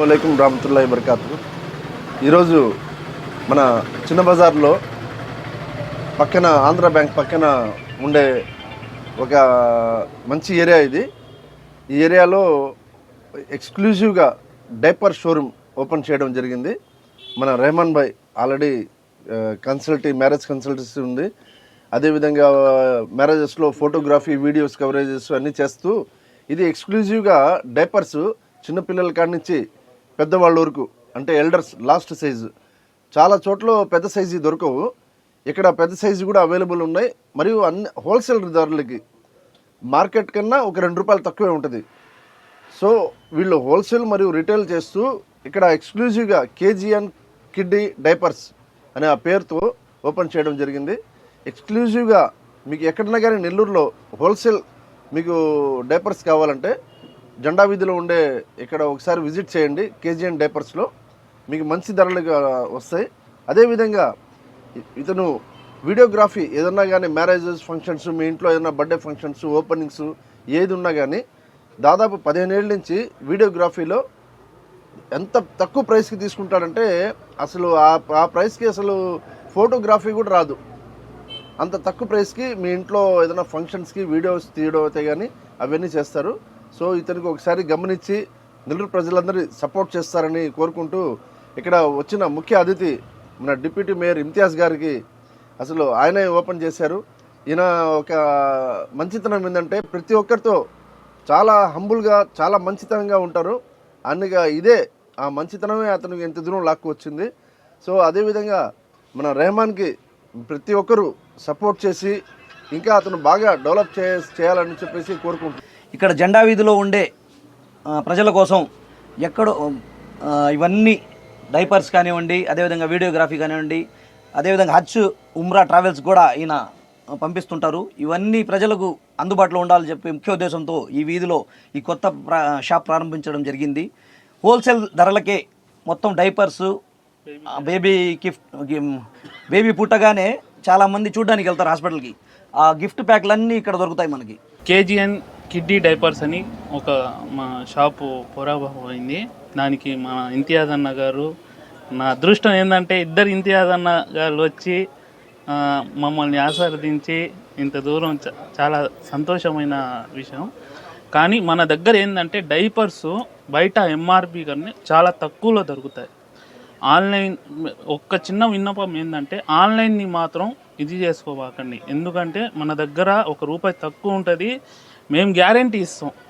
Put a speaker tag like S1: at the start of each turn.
S1: అస్సలాముఅలైకుం రహమతుల్లాహి వబరకాతుహు. ఈరోజు మన చిన్న బజార్లో పక్కన ఆంధ్ర బ్యాంక్ పక్కన ఉండే ఒక మంచి ఏరియా ఇది. ఈ ఏరియాలో ఎక్స్క్లూజివ్గా డైపర్ షోరూమ్ ఓపెన్ చేయడం జరిగింది. మన రెహమాన్ భాయ్ ఆల్రెడీ మ్యారేజ్ కన్సల్టెన్సీ ఉంది. అదేవిధంగా మ్యారేజెస్లో ఫోటోగ్రఫీ, వీడియోస్ కవరేజెస్ అన్నీ చేస్తూ ఇది ఎక్స్క్లూజివ్గా డైపర్స్ చిన్నపిల్లల కాడి నుంచి పెద్దవాళ్ళ వరకు, అంటే ఎల్డర్స్ లాస్ట్ సైజు. చాలా చోట్ల పెద్ద సైజు దొరకవు, ఇక్కడ పెద్ద సైజు కూడా అవైలబుల్ ఉన్నాయి. మరియు అన్ని హోల్సేల్ ధరలకి మార్కెట్ కన్నా ఒక ₹2 తక్కువే ఉంటుంది. సో వీళ్ళు హోల్సేల్ మరియు రిటైల్ చేస్తూ ఇక్కడ ఎక్స్క్లూజివ్గా కేజీఎన్ కిడ్డీ డైపర్స్ అనే ఆ పేరుతో ఓపెన్ చేయడం జరిగింది. ఎక్స్క్లూజివ్గా మీకు ఎక్కడన్నా కానీ నెల్లూరులో హోల్సేల్ మీకు డైపర్స్ కావాలంటే జెండా వీధిలో ఉండే ఇక్కడ ఒకసారి విజిట్ చేయండి. కేజీఎన్ డైపర్స్లో మీకు మంచి ధరలు వస్తాయి. అదేవిధంగా ఇతను వీడియోగ్రఫీ ఏదన్నా కానీ మ్యారేజెస్ ఫంక్షన్స్, మీ ఇంట్లో ఏదైనా బర్త్డే ఫంక్షన్స్, ఓపెనింగ్స్ ఏది ఉన్నా కానీ దాదాపు 15 ఏళ్ళ నుంచి వీడియోగ్రఫీలో ఎంత తక్కువ ప్రైస్కి తీసుకుంటాడంటే అసలు ఆ ప్రైస్కి అసలు ఫోటోగ్రఫీ కూడా రాదు. అంత తక్కువ ప్రైస్కి మీ ఇంట్లో ఏదైనా ఫంక్షన్స్కి వీడియోస్ తీయడం అయితే కానీ అవన్నీ చేస్తారు. సో ఇతనికి ఒకసారి గమనించి నెల్లూరు ప్రజలందరూ సపోర్ట్ చేస్తారని కోరుకుంటూ, ఇక్కడ వచ్చిన ముఖ్య అతిథి మన డిప్యూటీ మేయర్ ఇమ్తియాజ్ గారికి అసలు ఆయనే ఓపెన్ చేశారు. ఈయన ఒక మంచితనం ఏంటంటే ప్రతి ఒక్కరితో చాలా హంబుల్గా, చాలా మంచితనంగా ఉంటారు. అన్నగా ఇదే ఆ మంచితనమే అతనికి ఎంత దూరం లాక్కు వచ్చింది. సో అదేవిధంగా మన రెహమాన్కి ప్రతి ఒక్కరూ సపోర్ట్ చేసి ఇంకా అతను బాగా డెవలప్ చేయాలని చెప్పేసి కోరుకుంటున్నాను.
S2: ఇక్కడ జెండా వీధిలో ఉండే ప్రజల కోసం ఎక్కడో ఇవన్నీ డైపర్స్ కానివ్వండి, అదేవిధంగా వీడియోగ్రఫీ కానివ్వండి, అదేవిధంగా హజ్, ఉమ్రా ట్రావెల్స్ కూడా ఈయన పంపిస్తుంటారు. ఇవన్నీ ప్రజలకు అందుబాటులో ఉండాలని చెప్పి ముఖ్య ఉద్దేశంతో ఈ వీధిలో ఈ కొత్త షాప్ ప్రారంభించడం జరిగింది. హోల్సేల్ ధరలకే మొత్తం డైపర్సు, బేబీ పుట్టగానే చాలామంది చూడడానికి వెళ్తారు హాస్పిటల్కి. ఆ గిఫ్ట్ ప్యాక్లన్నీ ఇక్కడ దొరుకుతాయి మనకి.
S3: కేజీఎన్ కిడ్డీ డైపర్స్ అని ఒక మా షాపు పొరాబోయింది. దానికి మా ఇంతియాజ్ అన్న గారు, నా అదృష్టం ఏంటంటే ఇద్దరు ఇంతియాజ్ అన్న గారు వచ్చి మమ్మల్ని ఆశీర్వదించి ఇంత దూరం చాలా సంతోషమైన విషయం. కానీ మన దగ్గర ఏంటంటే డైపర్స్ బయట ఎంఆర్పి కన్నా చాలా తక్కువలో దొరుకుతాయి. ఆన్లైన్ ఒక్క చిన్న విన్నపం ఏంటంటే ఆన్లైన్ని మాత్రం ఇది చేసుకోబాకండి. ఎందుకంటే మన దగ్గర ₹1 తక్కువ ఉంటుంది. మేము గ్యారంటీ ఇస్తాం.